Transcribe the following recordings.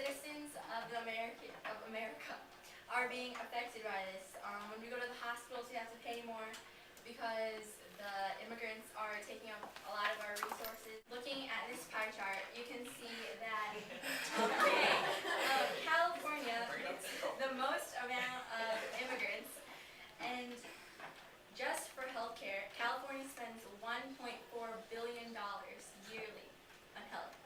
citizens of America are being affected by this. When we go to the hospitals, we have to pay more because the immigrants are taking up a lot of our resources. Looking at this pie chart, you can see that California gets the most amount of immigrants, and just for healthcare, California spends $1.4 billion yearly on health.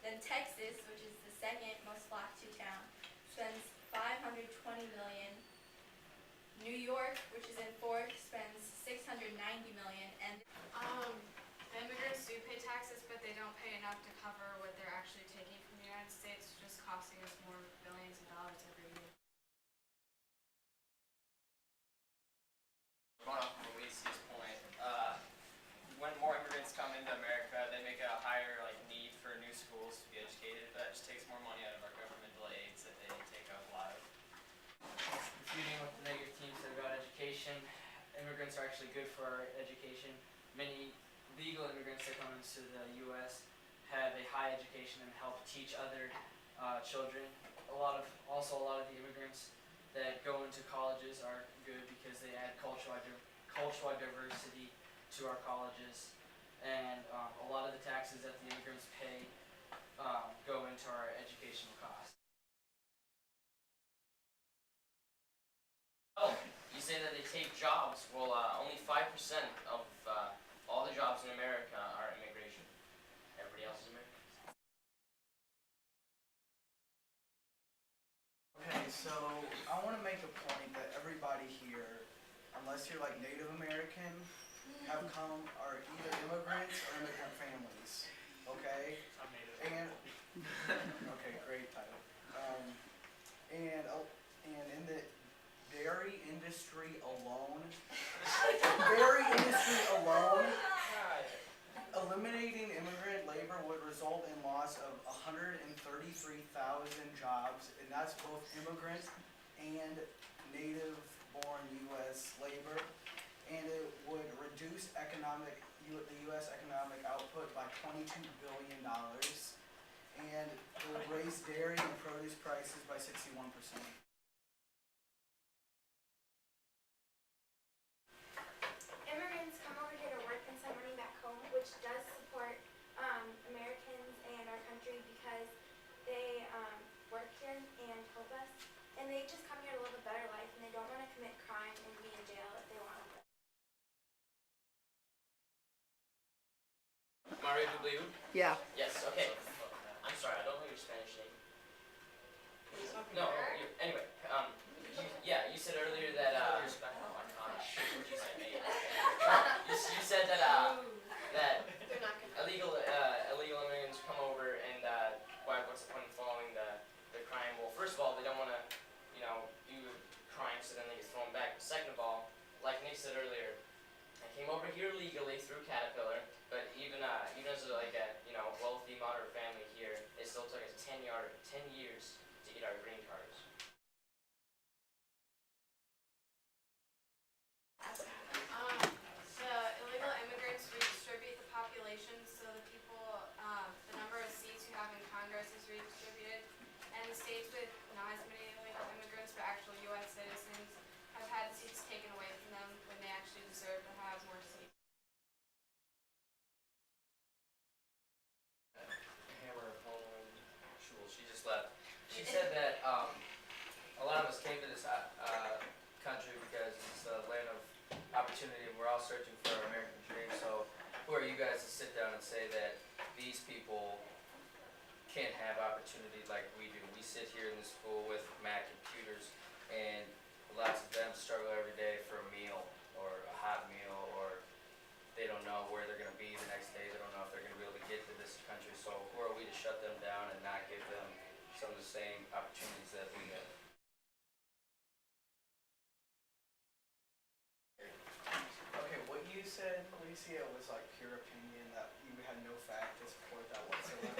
Then Texas, which is the second most flocked to town, spends $520 million. New York, which is in fourth, spends $690 million, and The immigrants do pay taxes, but they don't pay enough to cover what they're actually taking from the United States, just costing us more billions of dollars every year. Going off of Alicia's point, when more immigrants come into America, they make a higher need for new schools to be educated. That just takes more money out of our governmental aids that they take up a lot of. Refuting what the negative team said about education, immigrants are actually good for our education. Many legal immigrants that come into the U.S. have a high education and help teach other children. A lot of the immigrants that go into colleges are good because they add cultural diversity to our colleges, and a lot of the taxes that the immigrants pay go into our educational costs. Oh, you say that they take jobs. Well, only 5% of all the jobs in America are immigration. Everybody else is American. Okay, so I want to make a point that everybody here, unless you're like Native American, have come are either immigrants or immigrant families. Okay? I'm native. And okay, great title. And in the dairy industry alone, eliminating immigrant labor would result in loss of 133,000 jobs, and that's both immigrant and native-born U.S. labor, and it would reduce the U.S. economic output by $22 billion, and it would raise dairy and produce prices by 61%. Immigrants come over here to work and send money back home, which does support Americans and our country because they work here and help us, and they just come here to live a better life, and they don't want to commit crime and be in jail if they want to. Mario Dubliu? Yeah. Yes, okay. I'm sorry, I don't know your Spanish name. No, anyway, you said earlier that, oh my gosh, what did you say, mate? You said that, that They're not gonna. illegal immigrants come over and, what's the point of following the crime? Well, first of all, they don't want to, do crime, so then they get thrown back. But second of all, like Nick said earlier, I came over here legally through Caterpillar, but even as a wealthy, moderate family here, it still took us 10 years to get our green cards. The illegal immigrants redistribute the population, so the number of seats you have in Congress is redistributed, and the states with not as many illegal immigrants but actual U.S. citizens have had seats taken away from them when they actually deserve to have more seats. Hammer Poland Schul, she just left. She said that a lot of us came to this country because it's the land of opportunity and we're all searching for our American dream. So who are you guys to sit down and say that these people can't have opportunity like we do? We sit here in this school with Mac computers, and lots of them struggle every day for a meal or a hot meal, or they don't know where they're going to be the next day. They don't know if they're going to be able to get to this country. So who are we to shut them down and not give them some of the same opportunities that we have? Okay, what you said, Alicia, was like pure opinion that you had no fact to support that whatsoever.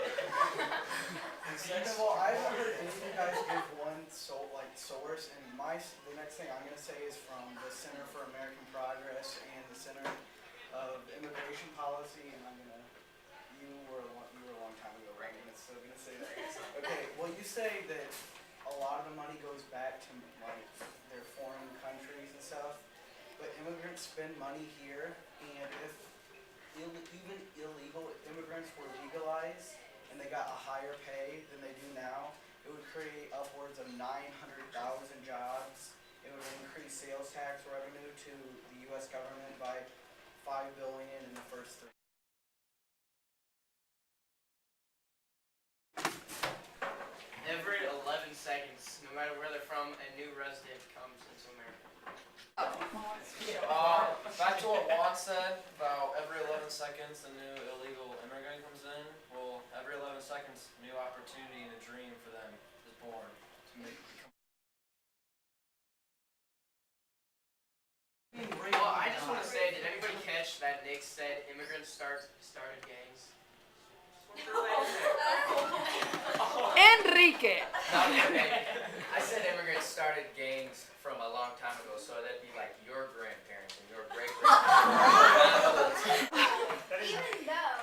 And second of all, I haven't heard any of you guys give one source, and the next thing I'm going to say is from the Center for American Progress and the Center of Immigration Policy, and you were a long time ago, right? I'm still going to say that. Okay, well, you you say that a lot of the money goes back to like their foreign countries and stuff, but immigrants spend money here, and if even illegal immigrants were legalized and they got a higher pay than they do now, it would create upwards of 900,000 jobs. It would increase sales tax revenue to the U.S. government by $5 billion in the first 3 years. Every 11 seconds, no matter where they're from, a new resident comes into America. Back to what Juan said about every 11 seconds a new illegal immigrant comes in. Well, every 11 seconds, a new opportunity and a dream for them is born to become. Well, I just want to say, did anybody catch that Nick said immigrants started gangs? Enrique. I said immigrants started gangs from a long time ago, so that'd be like your grandparents and your great grandparents. Even though